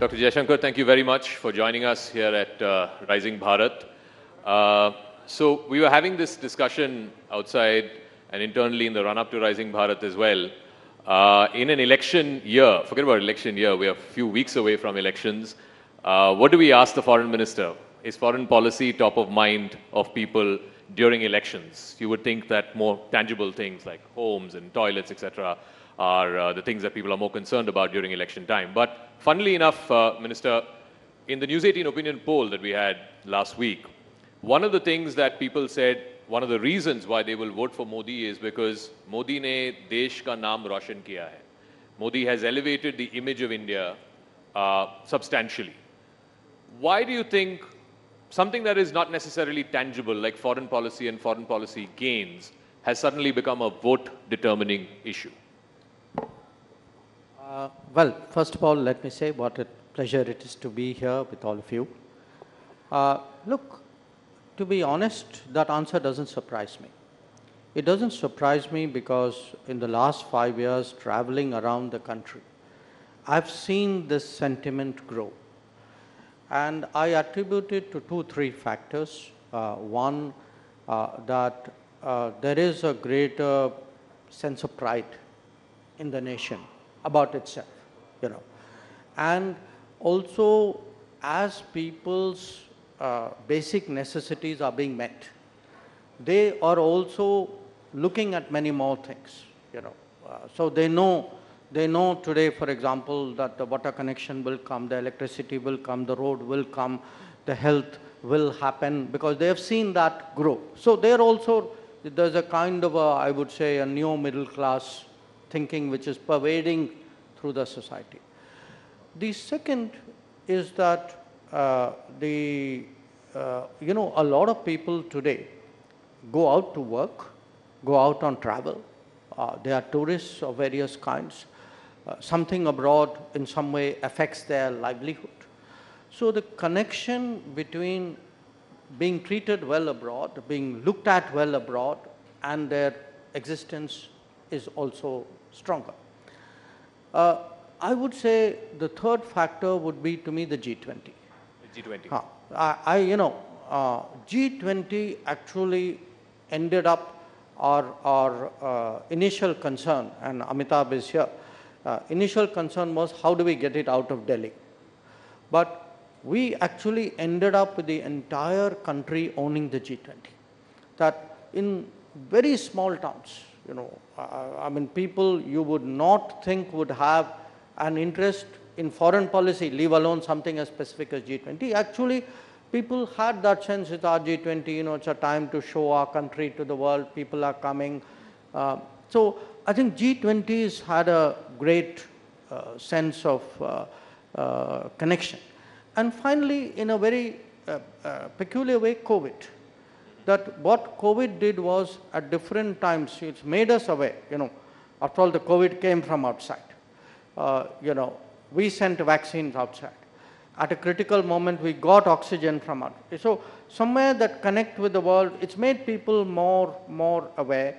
Dr. Jaishankar, thank you very much for joining us here at Rising Bharat. So we were having this discussion outside and internally in the run-up to Rising Bharat as well. In an election year, forget about election year, we are a few weeks away from elections. What do we ask the foreign minister? Is foreign policy top of mind of people during elections? You would think that more tangible things like homes and toilets, etc., are the things that people are more concerned about during election time. But funnily enough, Minister, in the News18 opinion poll that we had last week, one of the things that people said, one of the reasons why they will vote for Modi is because Modi ne desh ka naam roshan kiya hai. Modi has elevated the image of India substantially. Why do you think something that is not necessarily tangible, like foreign policy and foreign policy gains, has suddenly become a vote-determining issue? Well, first of all, let me say what a pleasure it is to be here with all of you. Look, to be honest, that answer doesn't surprise me. It doesn't surprise me because in the last 5 years, traveling around the country, I've seen this sentiment grow. And I attribute it to 2-3 factors. One, that there is a greater sense of pride in the nation about itself, and also as people's basic necessities are being met, they are also looking at many more things, so they know today, for example, that the water connection will come, the electricity will come, the road will come, the health will happen, because they have seen that grow. So they're also, there's a kind of I would say, a neo middle class thinking which is pervading through the society. The second is that a lot of people today go out to work, go out on travel. They are tourists of various kinds. Something abroad in some way affects their livelihood. So the connection between being treated well abroad, being looked at well abroad, and their existence is also stronger. I would say the third factor would be, to me, the G20. G20. G20 actually ended up our initial concern, and Amitabh is here. Initial concern was how do we get it out of Delhi? But we actually ended up with the entire country owning the G20. That in very small towns, people you would not think would have an interest in foreign policy, leave alone something as specific as G20. Actually, people had that sense, it's our G20, it's a time to show our country to the world, people are coming. So I think G20 has had a great sense of connection. And finally, in a very peculiar way, COVID. That what COVID did was, at different times, it's made us aware, after all, the COVID came from outside. We sent vaccines outside. At a critical moment, we got oxygen from outside. So somewhere that connect with the world, it's made people more aware.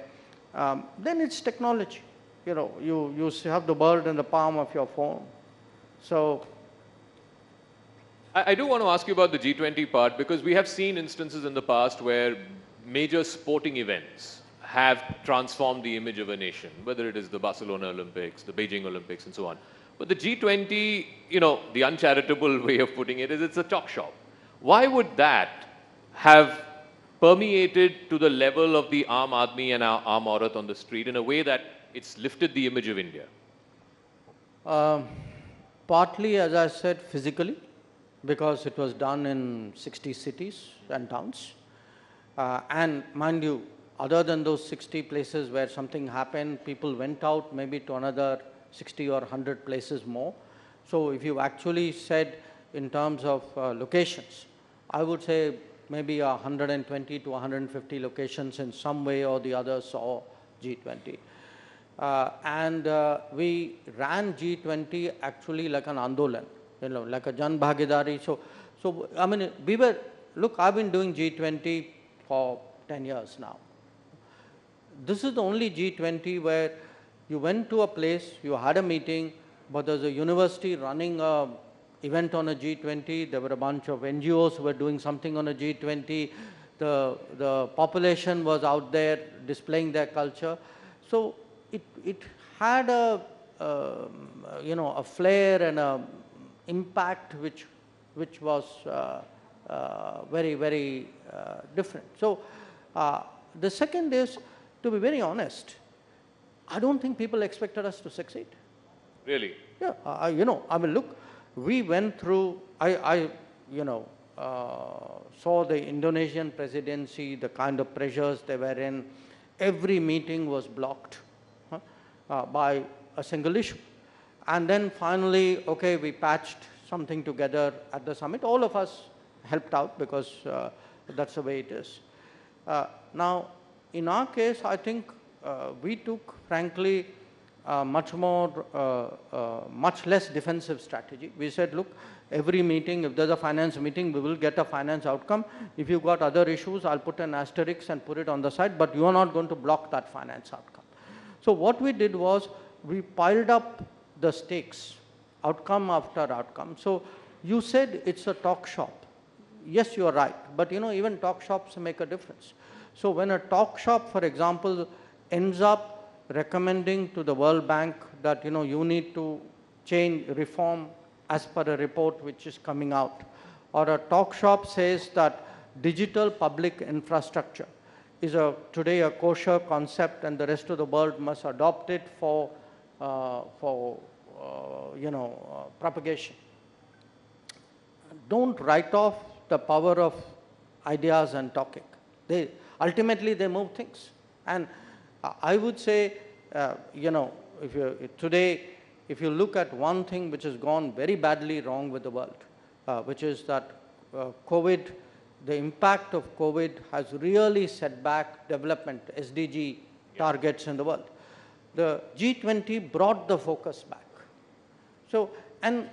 Then it's technology. You have the world in the palm of your phone. So I do want to ask you about the G20 part, because we have seen instances in the past where major sporting events have transformed the image of a nation, whether it is the Barcelona Olympics, the Beijing Olympics, and so on. But the G20, the uncharitable way of putting it is it's a talk shop. Why would that have permeated to the level of the Aam Aadmi and our Aam Aurat on the street in a way that it's lifted the image of India? Partly, as I said, physically, because it was done in 60 cities and towns. And mind you, other than those 60 places where something happened, people went out maybe to another 60 or 100 places more. So if you actually said in terms of locations, I would say maybe 120 to 150 locations in some way or the other saw G20. We ran G20 actually like an Andolan, like a Jan Bhagidari. So I mean, look, I've been doing G20 for 10 years now. This is the only G20 where you went to a place, you had a meeting, but there's a university running a event on a G20. There were a bunch of NGOs who were doing something on a G20. The population was out there displaying their culture. So it had a a flair and a impact which was very, very different. So the second is, to be very honest, I don't think people expected us to succeed. Really? Yeah, I mean, look, we went through, saw the Indonesian presidency, the kind of pressures they were in. Every meeting was blocked by a single issue. And then finally, okay, we patched something together at the summit. All of us helped out because that's the way it is. Now, in our case, I think we took, frankly, much less defensive strategy. We said, look, every meeting, if there's a finance meeting, we will get a finance outcome. If you've got other issues, I'll put an asterisk and put it on the side, but you are not going to block that finance outcome. So what we did was, we piled up the stakes, outcome after outcome. So you said it's a talk shop. Yes, you are right, but even talk shops make a difference. So when a talk shop, for example, ends up recommending to the World Bank that you need to change, reform as per a report which is coming out, or a talk shop says that digital public infrastructure is today a kosher concept and the rest of the world must adopt it for propagation. Don't write off the power of ideas and talking. Ultimately they move things. And I would say, if you look at one thing which has gone very badly wrong with the world, which is that COVID, the impact of COVID has really set back development, SDG targets in the world. The G20 brought the focus back. So, and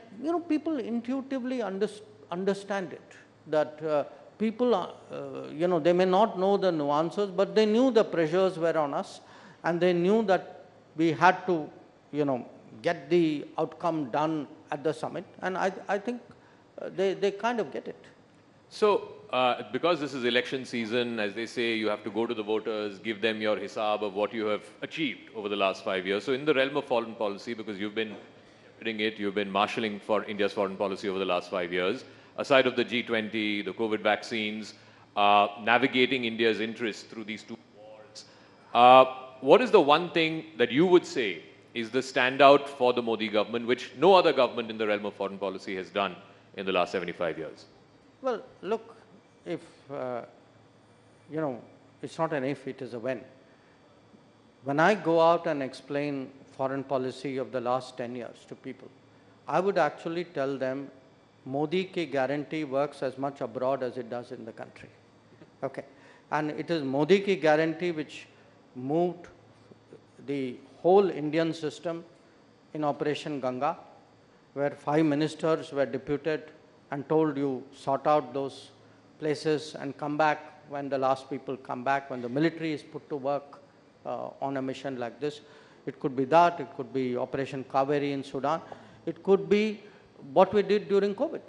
people intuitively understand it, that people, they may not know the nuances, but they knew the pressures were on us, and they knew that we had to, get the outcome done at the summit, and I think they kind of get it. So, because this is election season, as they say, you have to go to the voters, give them your hisab of what you have achieved over the last 5 years. So in the realm of foreign policy, because you've been shepherding it, you've been marshalling for India's foreign policy over the last 5 years, aside of the G20, the COVID vaccines, navigating India's interests through these two wars, what is the one thing that you would say is the standout for the Modi government, which no other government in the realm of foreign policy has done in the last 75 years? Well, look, if, it's not an if, it is a when. When I go out and explain foreign policy of the last 10 years to people, I would actually tell them Modi ki guarantee works as much abroad as it does in the country. Okay. And it is Modi ki guarantee which moved the whole Indian system in Operation Ganga, where 5 ministers were deputed and told you sort out those places and come back when the last people come back, when the military is put to work on a mission like this. It could be that, it could be Operation Kaveri in Sudan, it could be what we did during COVID,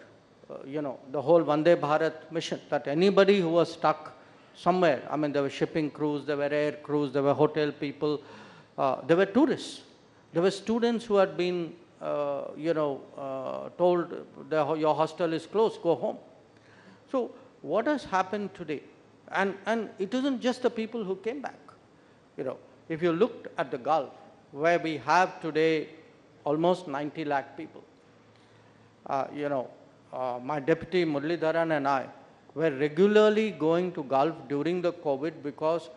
the whole Vande Bharat mission, that anybody who was stuck somewhere, I mean, there were shipping crews, there were air crews, there were hotel people, there were tourists, there were students who had been told your hostel is closed, go home. So what has happened today? And it isn't just the people who came back. If you looked at the Gulf, where we have today almost 90 lakh people, my deputy Muralidharan and I were regularly going to Gulf during the COVID because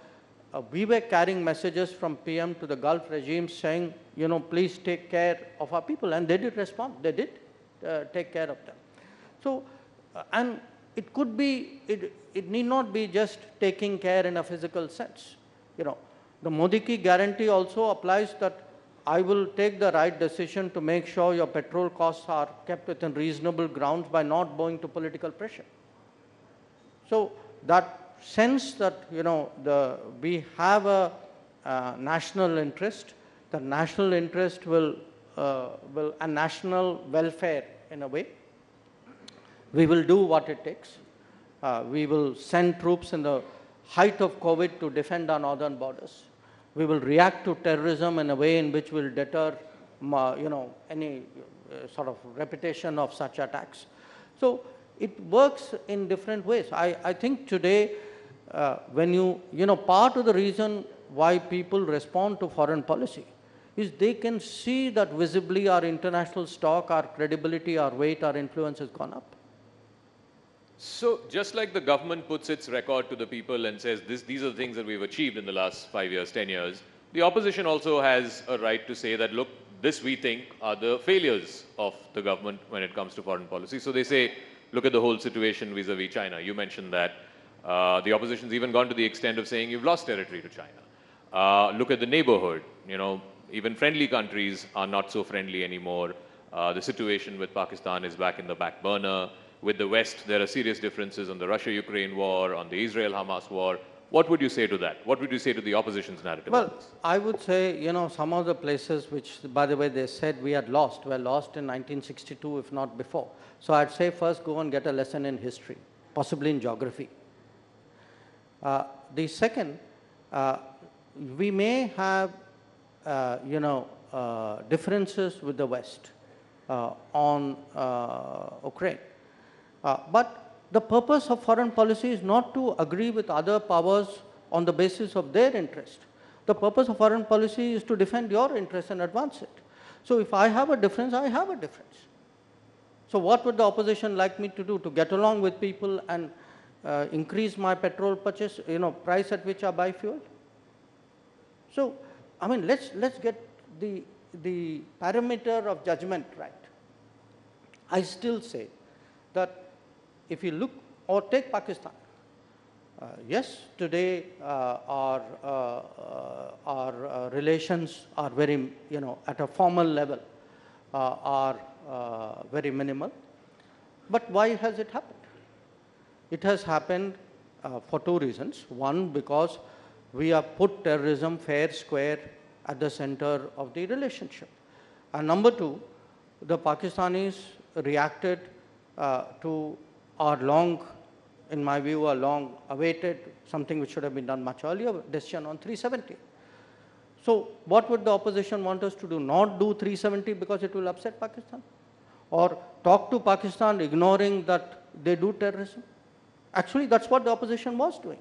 we were carrying messages from PM to the Gulf regime saying, please take care of our people. And they did respond. They did take care of them. So, and it could be, it need not be just taking care in a physical sense. The Modi ki guarantee also applies that I will take the right decision to make sure your petrol costs are kept within reasonable grounds by not bowing to political pressure. So that sense that, we have a national interest, the national interest will and national welfare in a way, We will do what it takes. We will send troops in the height of COVID to defend our northern borders. We will react to terrorism in a way in which will deter, any sort of repetition of such attacks. So it works in different ways. I think today, part of the reason why people respond to foreign policy is they can see that visibly our international stock, our credibility, our weight, our influence has gone up. So just like the government puts its record to the people and says these are the things that we've achieved in the last 5 years, 10 years, the opposition also has a right to say that, look, this we think are the failures of the government when it comes to foreign policy. So they say, look at the whole situation vis-a-vis China. You mentioned that. The opposition's even gone to the extent of saying you've lost territory to China. Look at the neighborhood. Even friendly countries are not so friendly anymore. The situation with Pakistan is back in the back burner. With the West, there are serious differences on the Russia-Ukraine war, on the Israel-Hamas war. What would you say to that? What would you say to the opposition's narrative? Well, I would say, some of the places which, by the way, they said we had lost, were lost in 1962, if not before. So I'd say first go and get a lesson in history, possibly in geography. The second, we may have, differences with the West on Ukraine. But the purpose of foreign policy is not to agree with other powers on the basis of their interest. The purpose of foreign policy is to defend your interest and advance it. So if I have a difference, I have a difference. So what would the opposition like me to do? To get along with people and increase my petrol purchase, price at which I buy fuel? So, let's get the parameter of judgment right. I still say that if you look or take Pakistan, yes, today our relations are very, at a formal level, are very minimal. But why has it happened? It has happened for two reasons. One, because we have put terrorism fair square at the center of the relationship. And number two, the Pakistanis reacted to our in my view, a long awaited, something which should have been done much earlier, decision on 370. So what would the opposition want us to do? Not do 370 because it will upset Pakistan? Or talk to Pakistan ignoring that they do terrorism? Actually, that's what the opposition was doing.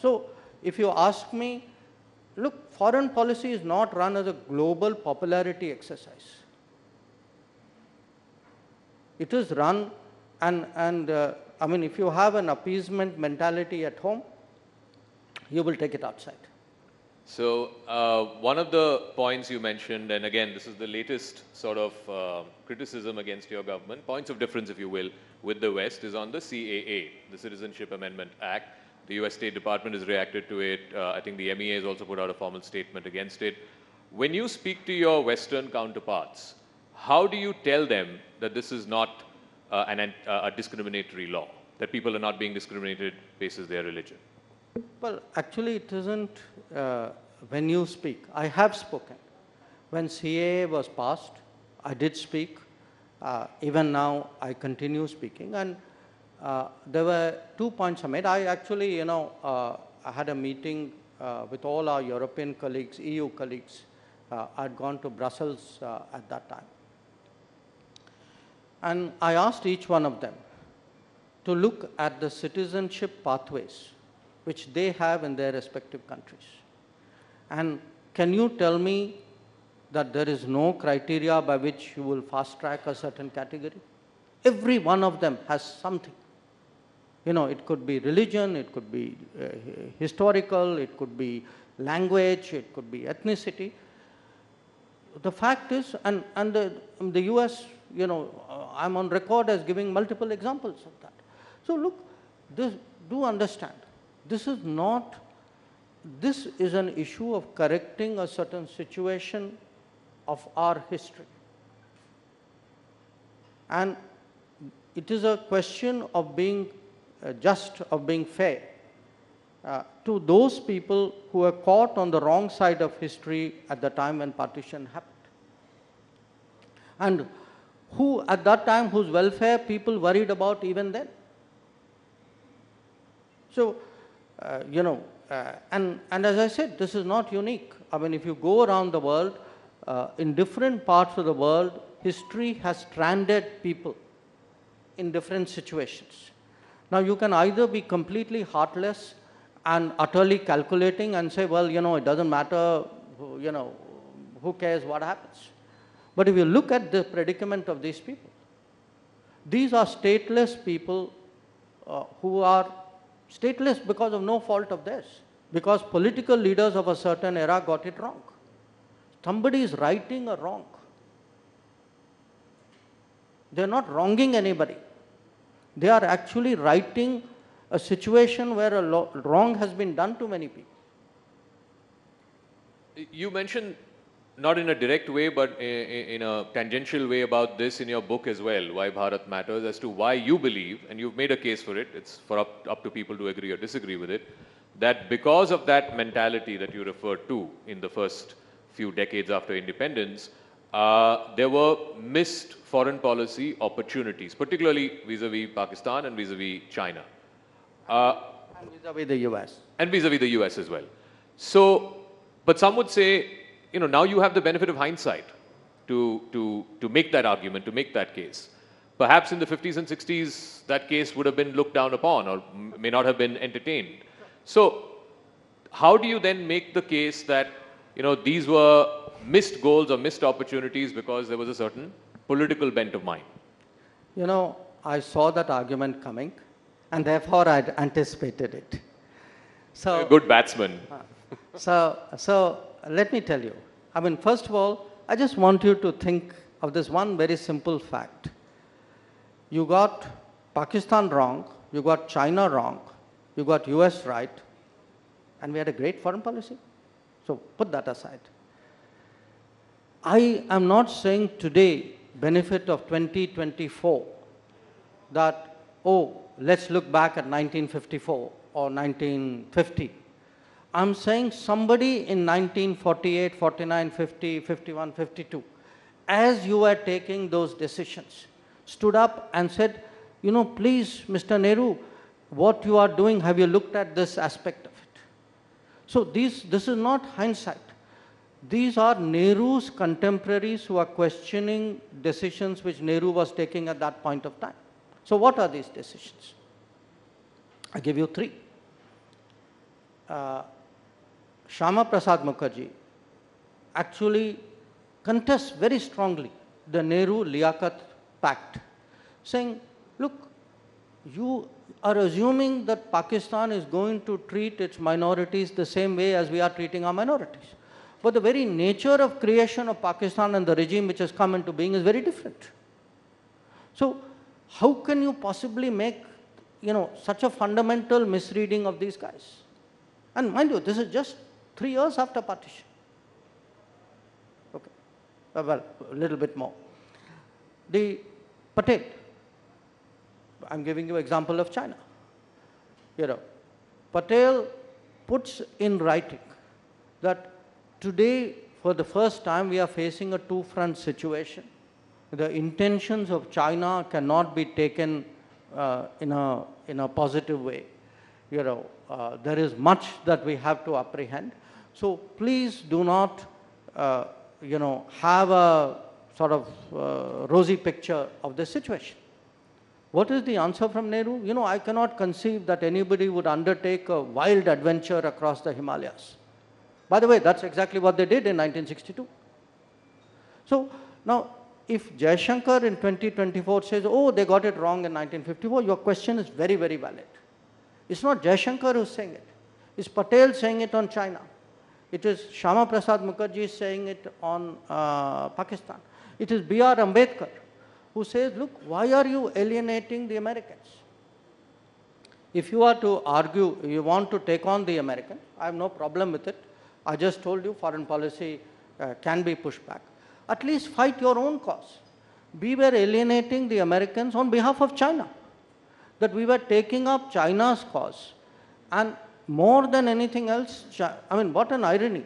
So if you ask me, look, foreign policy is not run as a global popularity exercise. It is run if you have an appeasement mentality at home, you will take it outside. So one of the points you mentioned, and again, this is the latest sort of criticism against your government, points of difference, if you will, with the West, is on the CAA, the Citizenship Amendment Act. The US State Department has reacted to it. I think the MEA has also put out a formal statement against it. When you speak to your Western counterparts, how do you tell them that this is not a discriminatory law, that people are not being discriminated basis their religion? Well, actually, it isn't when you speak. I have spoken. When CAA was passed, I did speak. Even now, I continue speaking. And there were 2 points I made. I actually, I had a meeting with all our European colleagues, EU colleagues. I'd gone to Brussels at that time. And I asked each one of them to look at the citizenship pathways which they have in their respective countries. And can you tell me that there is no criteria by which you will fast track a certain category? Every one of them has something. It could be religion, it could be historical, it could be language, it could be ethnicity. The fact is, and the US, I'm on record as giving multiple examples of that. So look, do understand, this is an issue of correcting a certain situation of our history. And it is a question of being just, of being fair to those people who were caught on the wrong side of history at the time when partition happened. And who at that time, whose welfare people worried about even then. So, and as I said, this is not unique. I mean, if you go around the world, in different parts of the world, history has stranded people in different situations. Now, you can either be completely heartless and utterly calculating and say, well, it doesn't matter, who cares what happens. But if you look at the predicament of these people, these are stateless people who are stateless because of no fault of theirs, because political leaders of a certain era got it wrong. Somebody is righting a wrong. They are not wronging anybody. They are actually righting a situation where a wrong has been done to many people. You mentioned, not in a direct way, but in a tangential way about this in your book as well, Why Bharat Matters, as to why you believe, and you've made a case for it, it's for up to people to agree or disagree with it, that because of that mentality that you referred to in the first few decades after independence, there were missed foreign policy opportunities, particularly vis-a-vis Pakistan and vis-a-vis China. And vis-a-vis the US. And vis-a-vis the US as well. So, but some would say, now you have the benefit of hindsight to make that argument, to make that case. Perhaps in the 50s and 60s, that case would have been looked down upon or may not have been entertained. So, how do you then make the case that, these were missed goals or missed opportunities because there was a certain political bent of mind? I saw that argument coming, and therefore I anticipated it. So, a good batsman. So let me tell you. I mean, first of all, I just want you to think of this one very simple fact. You got Pakistan wrong, you got China wrong, you got US right, and we had a great foreign policy. So put that aside. I am not saying today, benefit of 2024, that, let's look back at 1954 or 1950. I'm saying somebody in 1948, 49, 50, 51, 52, as you were taking those decisions, stood up and said, please, Mr. Nehru, what you are doing, have you looked at this aspect of it? So this is not hindsight. These are Nehru's contemporaries who are questioning decisions which Nehru was taking at that point of time. So what are these decisions? I give you three. Shyama Prasad Mukherjee actually contests very strongly the Nehru-Liaquat Pact, saying, look, you are assuming that Pakistan is going to treat its minorities the same way as we are treating our minorities. But the very nature of creation of Pakistan and the regime which has come into being is very different. So how can you possibly make, such a fundamental misreading of these guys? And mind you, this is just 3 years after partition. Okay. Well, a little bit more. The Patel, I'm giving you an example of China. Patel puts in writing that today, for the first time, we are facing a two-front situation. The intentions of China cannot be taken in a positive way. There is much that we have to apprehend. So please do not, have a sort of rosy picture of the situation. What is the answer from Nehru? I cannot conceive that anybody would undertake a wild adventure across the Himalayas. By the way, that's exactly what they did in 1962. So now, if Jaishankar in 2024 says, they got it wrong in 1954, your question is very, very valid. It's not Jaishankar who's saying it. It's Patel saying it on China. It is Shyama Prasad Mukherjee saying it on Pakistan. It is B.R. Ambedkar who says, look, why are you alienating the Americans? If you are to argue, you want to take on the American, I have no problem with it. I just told you foreign policy can be pushed back. At least fight your own cause. We were alienating the Americans on behalf of China. That we were taking up China's cause. And more than anything else, what an irony.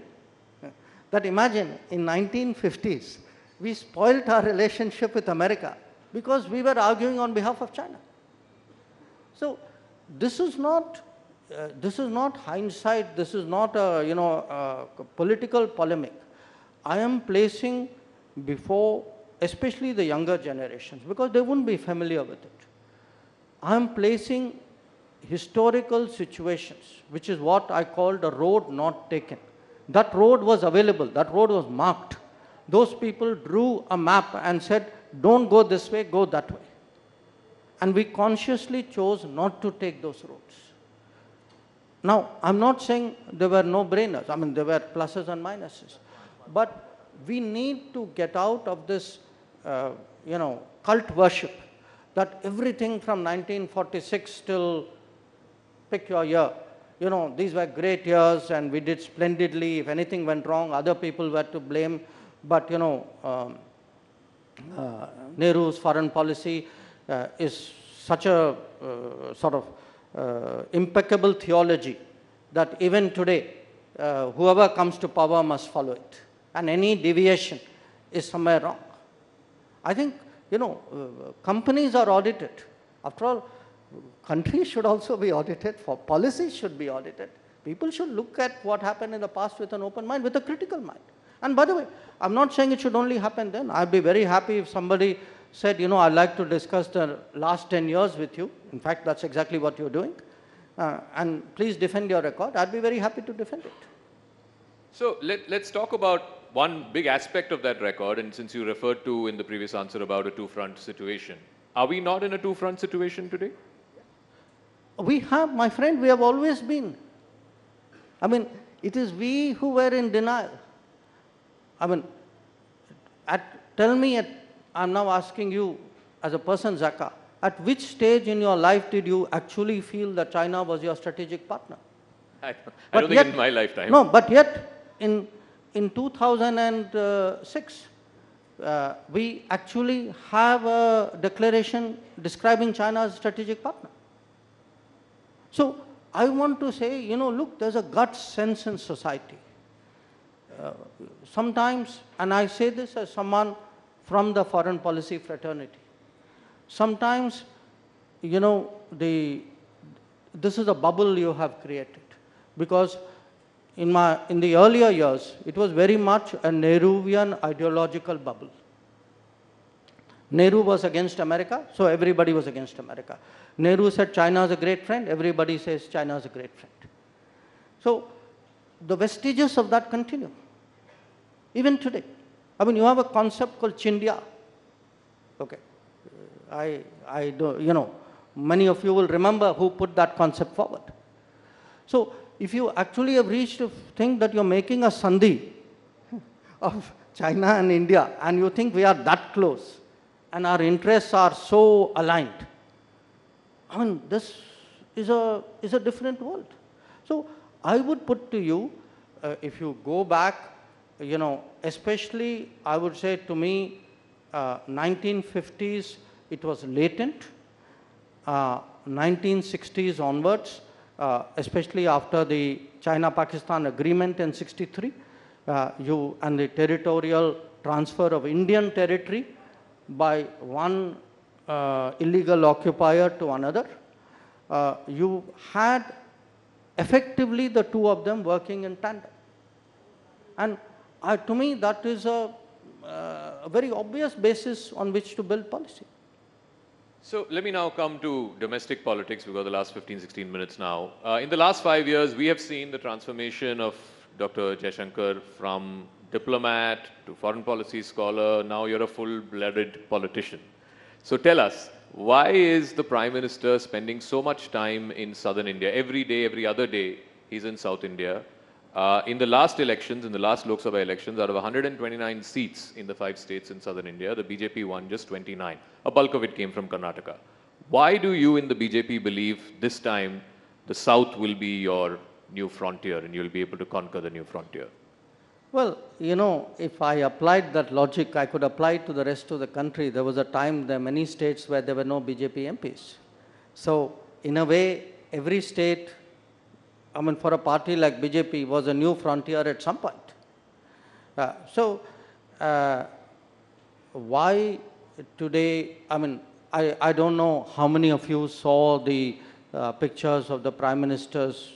That imagine, in 1950s, we spoilt our relationship with America because we were arguing on behalf of China. So this is not hindsight, this is not a political polemic. I am placing before, especially the younger generations, because they wouldn't be familiar with it. I am placing historical situations, which is what I called a road not taken. That road was available, that road was marked. Those people drew a map and said, don't go this way, go that way. And we consciously chose not to take those roads. Now, I'm not saying there were no brainers. I mean, there were pluses and minuses. But we need to get out of this, cult worship that everything from 1946 till pick your year, these were great years and we did splendidly. If anything went wrong, other people were to blame. But, Nehru's foreign policy is such a sort of impeccable theology that even today, whoever comes to power must follow it. And any deviation is somewhere wrong. I think, companies are audited. After all, countries should also be audited, for policies should be audited. People should look at what happened in the past with an open mind, with a critical mind. And by the way, I'm not saying it should only happen then. I'd be very happy if somebody said, I'd like to discuss the last 10 years with you. In fact, that's exactly what you're doing. And please defend your record. I'd be very happy to defend it. So let's talk about one big aspect of that record. And since you referred to in the previous answer about a two-front situation, are we not in a two-front situation today? We have, my friend, we have always been. I mean, it is we who were in denial. I mean, tell me, I'm now asking you as a person, Zaka, at which stage in your life did you actually feel that China was your strategic partner? I don't think in my lifetime. No, but yet in 2006, we actually have a declaration describing China as a strategic partner. So I want to say, look, there's a gut sense in society. Sometimes, and I say this as someone from the foreign policy fraternity, sometimes, this is a bubble you have created. Because in the earlier years, it was very much a Nehruvian ideological bubble. Nehru was against America, so everybody was against America. Nehru said China is a great friend, everybody says China is a great friend. So the vestiges of that continue, even today. I mean, you have a concept called Chindia. Okay, I don't, many of you will remember who put that concept forward. So if you actually have reached to think that you're making a sandhi of China and India, and you think we are that close, and our interests are so aligned, I mean, this is a different world. So I would put to you, if you go back, especially I would say to me, 1950s, it was latent. 1960s onwards, especially after the China-Pakistan agreement in 63, and the territorial transfer of Indian territory by one illegal occupier to another, you had effectively the two of them working in tandem. And to me, that is a very obvious basis on which to build policy. So let me now come to domestic politics. We've got the last 15, 16 minutes now. In the last 5 years, we have seen the transformation of Dr. Jaishankar from diplomat to foreign policy scholar. Now you're a full-blooded politician. So tell us, why is the Prime Minister spending so much time in southern India? Every day, every other day, he's in South India. In the last elections, in the last Lok Sabha elections, out of 129 seats in the 5 states in southern India, the BJP won just 29. A bulk of it came from Karnataka. Why do you in the BJP believe this time the South will be your new frontier and you'll be able to conquer the new frontier? Well, if I applied that logic, I could apply it to the rest of the country. There was a time, there were many states where there were no BJP MPs. So, in a way, every state, I mean, for a party like BJP, was a new frontier at some point. Why today, I mean, I don't know how many of you saw the pictures of the Prime Minister's,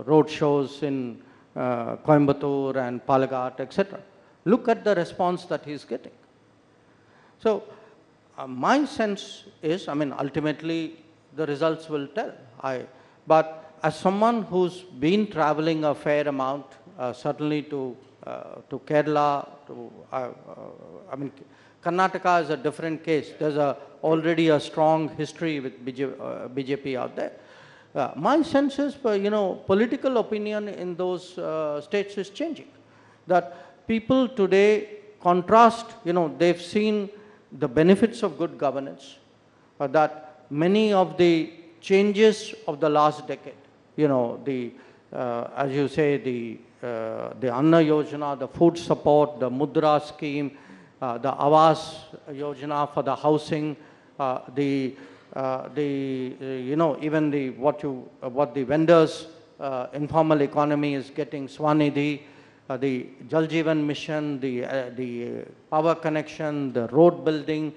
road shows in Coimbatore and Palagat, etc. Look at the response that he's getting. So, my sense is, I mean, ultimately the results will tell. But as someone who's been traveling a fair amount, certainly to Kerala, I mean, Karnataka is a different case. There's already a strong history with BJP out there. My sense is, political opinion in those states is changing. That people today contrast, they've seen the benefits of good governance, that many of the changes of the last decade, as you say, the Anna Yojana, the food support, the Mudra scheme, the Awas Yojana for the housing, even what the vendors, informal economy is getting, Swanidhi, the Jal Jeevan Mission, the power connection, the road building.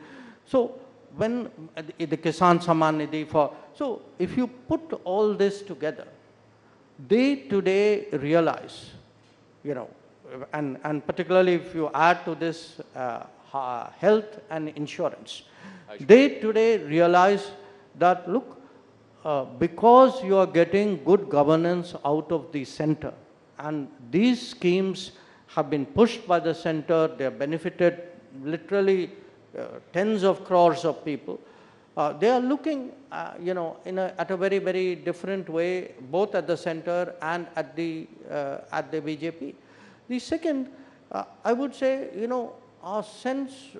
So when the Kisan Samman Nidhi so if you put all this together, they today realize, and particularly if you add to this health and insurance, they today realize that, look, because you are getting good governance out of the center, and these schemes have been pushed by the center, they have benefited literally tens of crores of people. They are looking, at a very, very different way, both at the center and at the BJP. The second, I would say, our sense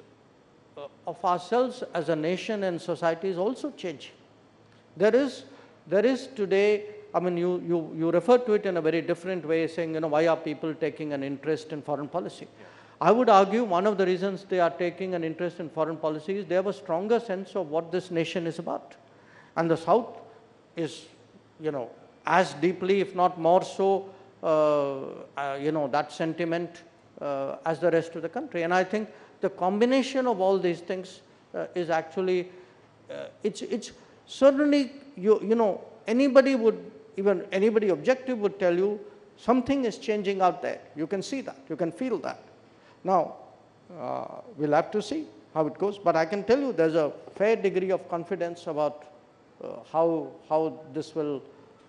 of ourselves as a nation and society is also changing. There is today, I mean, you refer to it in a very different way, saying, why are people taking an interest in foreign policy? Yeah. I would argue one of the reasons they are taking an interest in foreign policy is they have a stronger sense of what this nation is about. And the South is, as deeply, if not more so, that sentiment as the rest of the country. And I think the combination of all these things is actually, it's certainly, anybody objective would tell you something is changing out there. You can see that, you can feel that. Now, we'll have to see how it goes, but I can tell you there's a fair degree of confidence about how this will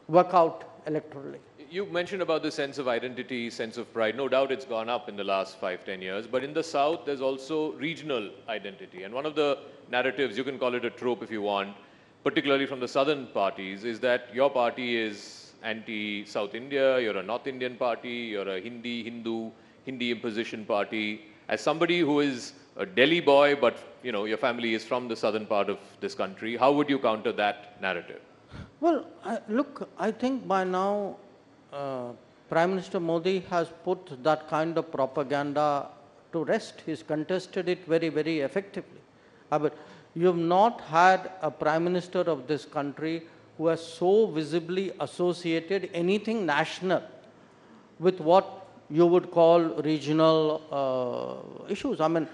work out electorally. You mentioned about the sense of identity, sense of pride. No doubt it's gone up in the last 5-10 years, but in the South there's also regional identity. And one of the narratives, you can call it a trope if you want, particularly from the southern parties, is that your party is anti-South India, you're a North Indian party, you're a Hindu imposition party. As somebody who is a Delhi boy, but your family is from the southern part of this country, how would you counter that narrative? Well, look, I think by now Prime Minister Modi has put that kind of propaganda to rest. He's contested it very, very effectively. But you have not had a Prime Minister of this country who has so visibly associated anything national with what you would call regional issues. I mean,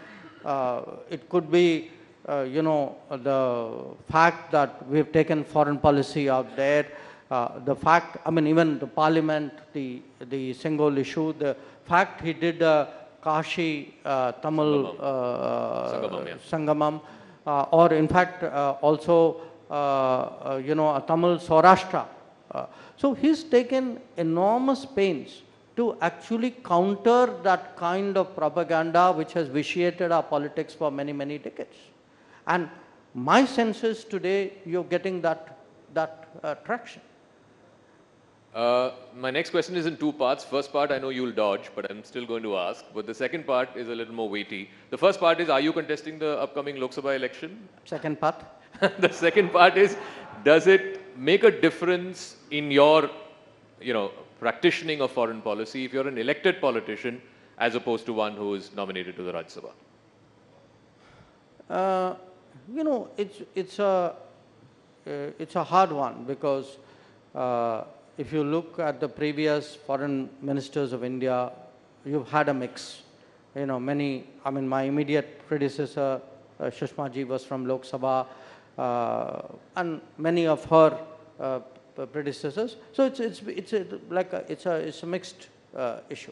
it could be, the fact that we've taken foreign policy out there, the fact, I mean, even the parliament, the Singol issue, the fact he did Kashi Tamil Sangamam, or in fact also, a Tamil Saurashtra. So he's taken enormous pains to actually counter that kind of propaganda which has vitiated our politics for many, many decades. And my sense is today you're getting that traction. My next question is in two parts. First part I know you'll dodge, but I'm still going to ask. But the second part is a little more weighty. The first part is, are you contesting the upcoming Lok Sabha election? Second part? The second part is, does it make a difference in your, practicing of foreign policy if you're an elected politician as opposed to one who is nominated to the Rajya Sabha? It's a hard one because if you look at the previous foreign ministers of India, you've had a mix. many, I mean, my immediate predecessor, Sushma ji, was from Lok Sabha, and many of her predecessors. So it's a mixed issue.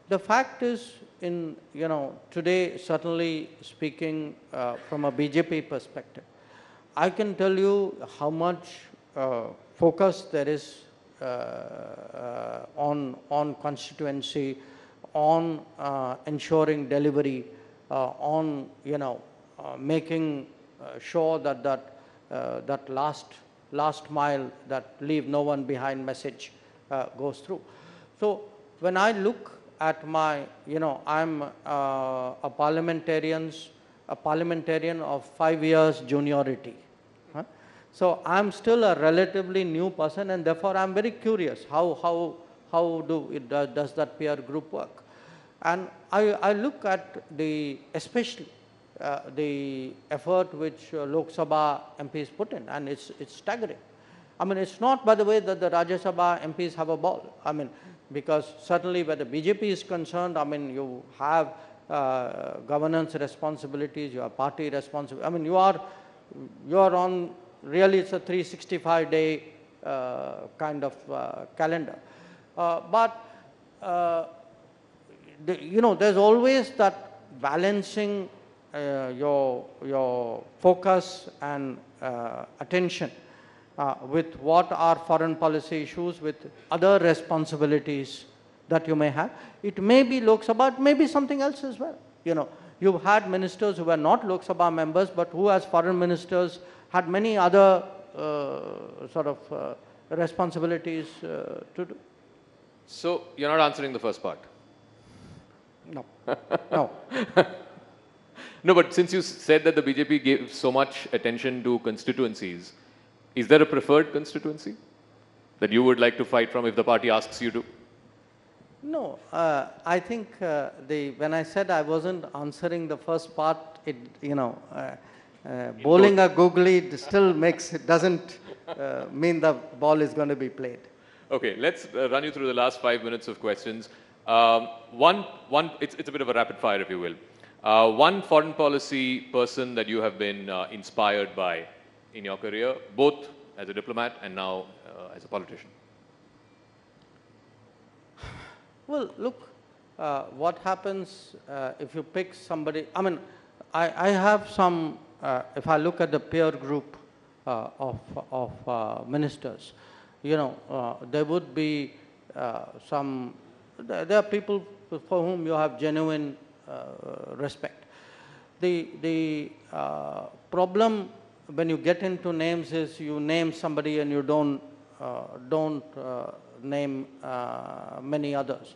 The fact is, today, certainly speaking from a BJP perspective, I can tell you how much focus there is on constituency, on ensuring delivery, on making sure that last mile, that leave no one behind message goes through. So when I look at my, I'm a parliamentarian of 5 years juniority. So I'm still a relatively new person, and therefore I'm very curious how does that peer group work. And I look at especially the effort which Lok Sabha MPs put in, and it's staggering. I mean, it's not, by the way, that the Rajya Sabha MPs have a ball. I mean, because certainly where the BJP is concerned, I mean, you have governance responsibilities, you have party responsibilities. I mean, you are on, really it's a 365-day kind of calendar. But there's always that balancing your focus and attention with what are foreign policy issues, with other responsibilities that you may have. It may be Lok Sabha, it may be something else as well. You've had ministers who were not Lok Sabha members, but who as foreign ministers had many other responsibilities to do. So you're not answering the first part? No. No. No, but since you said that the BJP gave so much attention to constituencies, is there a preferred constituency that you would like to fight from if the party asks you to? No, I think when I said I wasn't answering the first part, bowling a googly still doesn't mean the ball is going to be played. Okay, let's run you through the last 5 minutes of questions. It's a bit of a rapid fire, if you will. One foreign policy person that you have been inspired by in your career, both as a diplomat and now as a politician? Well, look, what happens if you pick somebody, I mean, I have some, if I look at the peer group of ministers, there would be there are people for whom you have genuine respect. The problem when you get into names is you name somebody and you don't name many others.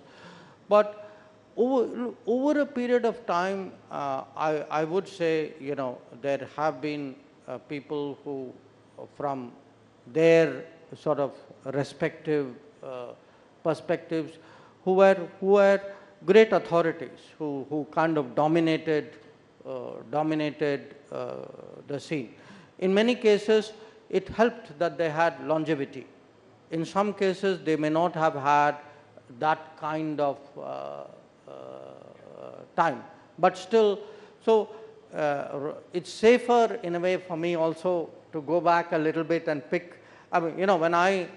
But over a period of time, I would say, there have been people who, from their sort of respective perspectives, who were great authorities, who kind of dominated the scene. In many cases, it helped that they had longevity. In some cases, they may not have had that kind of time. But still, so it's safer in a way for me also to go back a little bit and pick. I mean, when I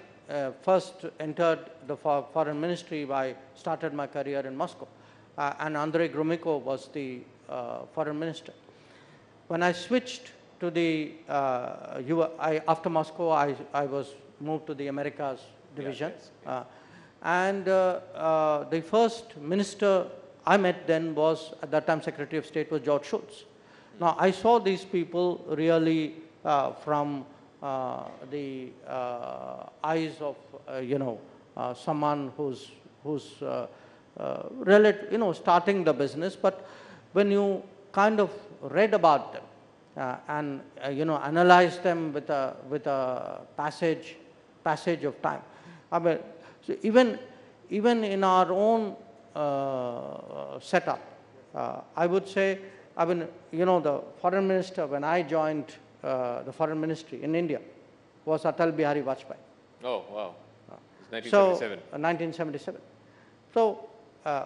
first entered the foreign ministry, I started my career in Moscow, and Andrei Gromyko was the foreign minister. When I switched to after Moscow, I was moved to the Americas division. Yes. And the first minister I met then was, at that time, Secretary of State was George Shultz. Now, I saw these people really from the eyes of someone who's starting the business. But when you kind of read about them and analyzed them with a passage of time, I mean, so even in our own setup, I would say, I mean, the foreign minister, when I joined the foreign ministry in India, was Atal Bihari Vajpayee. Oh, wow. It's 1977. So, 1977. So,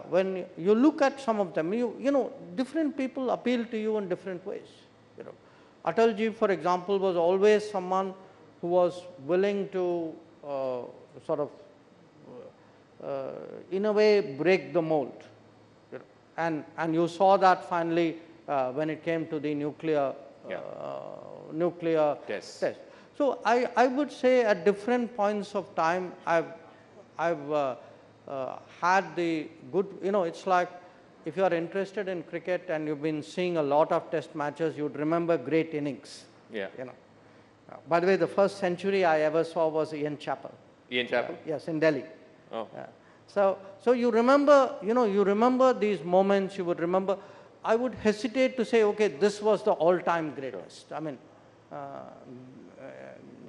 when you look at some of them, you know, different people appeal to you in different ways. You know, Atalji, for example, was always someone who was willing to sort of, in a way, break the mold. You know, and you saw that finally when it came to the nuclear test. So I would say at different points of time, I've had the good, you know, it's like if you are interested in cricket and you've been seeing a lot of test matches, you'd remember great innings. Yeah. You know. By the way, the first century I ever saw was Ian Chappell. Ian Chappell? Yes, in Delhi. Oh. So you remember, you know, you remember these moments, you would remember. I would hesitate to say, okay, this was the all-time greatest. Sure. I mean,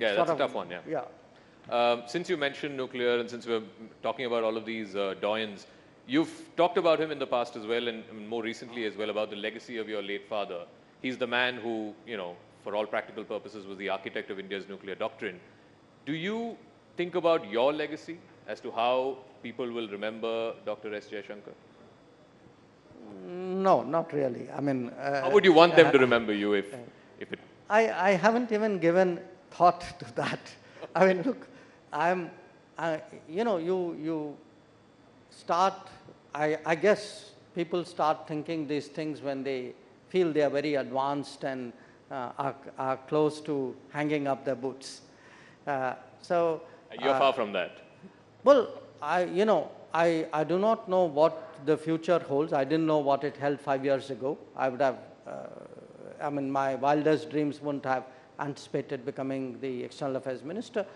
yeah, that's a tough one, yeah. Yeah. Since you mentioned nuclear and since we're talking about all of these doyens, you've talked about him in the past as well and more recently as well about the legacy of your late father. He's the man who, you know, for all practical purposes was the architect of India's nuclear doctrine. Do you think about your legacy as to how people will remember Dr. S. Jaishankar? No, not really. I mean... how would you want them to remember you if it... I haven't even given thought to that. I mean, look, you know, you start, I guess people start thinking these things when they feel they are very advanced and are close to hanging up their boots. So you're far from that. Well, you know, I do not know what the future holds. I didn't know what it held 5 years ago. I would have, I mean, my wildest dreams wouldn't have anticipated becoming the External Affairs Minister.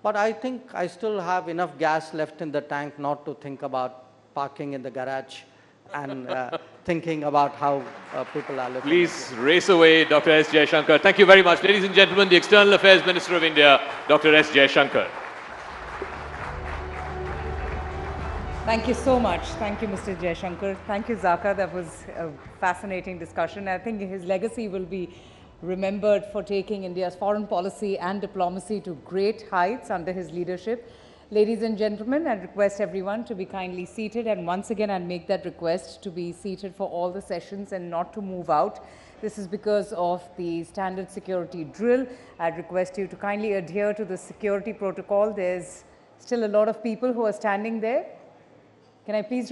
But I think I still have enough gas left in the tank not to think about parking in the garage and thinking about how people are looking. Please race away, Dr. S. Jaishankar. Thank you very much. Ladies and gentlemen, the External Affairs Minister of India, Dr. S. Jaishankar. Thank you so much. Thank you, Mr. Jaishankar. Thank you, Zaka. That was a fascinating discussion. I think his legacy will be remembered for taking India's foreign policy and diplomacy to great heights under his leadership. Ladies and gentlemen, I request everyone to be kindly seated, and once again I make that request to be seated for all the sessions and not to move out. This is because of the standard security drill. I'd request you to kindly adhere to the security protocol. There's still a lot of people who are standing there. Can I please